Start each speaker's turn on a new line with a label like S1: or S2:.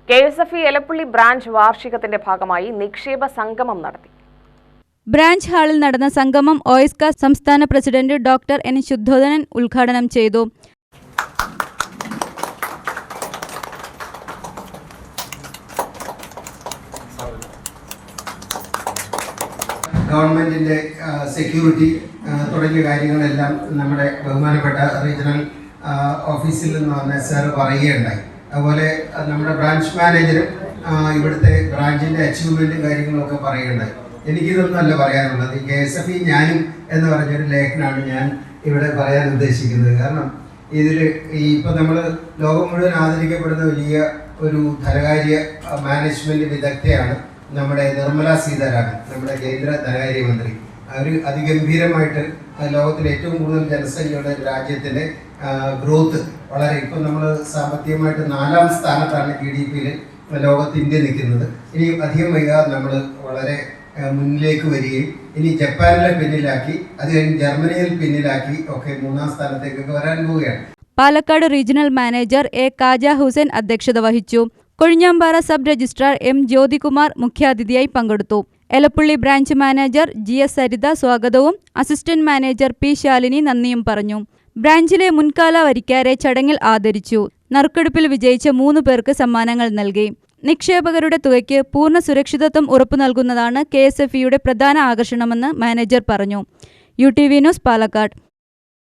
S1: KSFE Elappully branch വാർഷികത്തിന്റെ ഭാഗമായി നിക്ഷേപ സംഗമം നടത്തി.
S2: ബ്രാഞ്ച് ഹാളിൽ നടന്ന സംഗമം OSCA സംസ്ഥാന പ്രസിഡന്റ് ഡോക്ടർ N. ശുദ്ധോധനൻ ഉദ്ഘാടനം ചെയ്തു.
S3: ഗവൺമെന്റിന്റെ സെക്യൂരിറ്റി തുടങ്ങിയ കാര്യങ്ങളെല്ലാം നമ്മുടെ ബഹുമാനപ്പെട്ട റീജിയണൽ ഓഫീസിൽ നിന്ന് വന്ന സാർ പറയുകയുണ്ടായി. അതുപോലെ നമ്മുടെ ബ്രാഞ്ച് മാനേജറും ഇവിടുത്തെ ബ്രാഞ്ചിന്റെ അച്ചീവ്മെന്റും കാര്യങ്ങളൊക്കെ പറയുകയുണ്ടായി. എനിക്കിതൊന്നുമല്ല പറയാനുള്ളത്. KSFE ഞാനും എന്ന് പറഞ്ഞൊരു ലേഖനമാണ് ഞാൻ ഇവിടെ പറയാൻ ഉദ്ദേശിക്കുന്നത്. കാരണം ഇതിൽ ഇപ്പം നമ്മൾ ലോകം മുഴുവൻ ആദരിക്കപ്പെടുന്ന വലിയ ഒരു ധനകാര്യ മാനേജ്മെന്റ് വിദഗ്ധയാണ് നമ്മുടെ നിർമ്മല സീതാരാമൻ, നമ്മുടെ കേന്ദ്ര ധനകാര്യമന്ത്രി. അവർ അതിഗംഭീരമായിട്ട് ലോകത്തിലെ ഏറ്റവും കൂടുതൽ ജനസംഖ്യയുള്ള രാജ്യത്തിൻ്റെ ഗ്രോത്ത് വളരെ ഇപ്പം നമ്മൾ സാമ്പത്തികമായിട്ട് 4ാം സ്ഥാനത്താണ് GDP-യിൽ ലോകത്ത് ഇന്ത്യ നിൽക്കുന്നത്. ഇനി അധികം വൈകാതെ നമ്മൾ വളരെ മുന്നിലേക്ക് വരികയും ഇനി ജപ്പാനിലെ പിന്നിലാക്കി അത് കഴിഞ്ഞ് ജർമ്മനിയിൽ പിന്നിലാക്കി ഒക്കെ 3ാം സ്ഥാനത്തേക്കൊക്കെ വരാൻ പോവുകയാണ്.
S2: Palakkad regional manager A. Kaja Hussain അധ്യക്ഷത വഹിച്ചു. Kozhinjampara sub registrar M. Jyothikumar മുഖ്യാതിഥിയായി പങ്കെടുത്തു. Elappully branch manager GS Saritha സ്വാഗതവും അസിസ്റ്റന്റ് മാനേജർ P. ശാലിനി നന്ദിയും പറഞ്ഞു. ബ്രാഞ്ചിലെ മുൻകാല വരിക്കാരെ ചടങ്ങിൽ ആദരിച്ചു. നറുക്കെടുപ്പിൽ വിജയിച്ച 3 പേർക്ക് സമ്മാനങ്ങൾ നൽകി. നിക്ഷേപകരുടെ തുകയ്ക്ക് പൂർണ്ണ സുരക്ഷിതത്വം ഉറപ്പു നൽകുന്നതാണ് KSFEയുടെ പ്രധാന ആകർഷണമെന്ന് മാനേജർ പറഞ്ഞു. UTV news, Palakkad.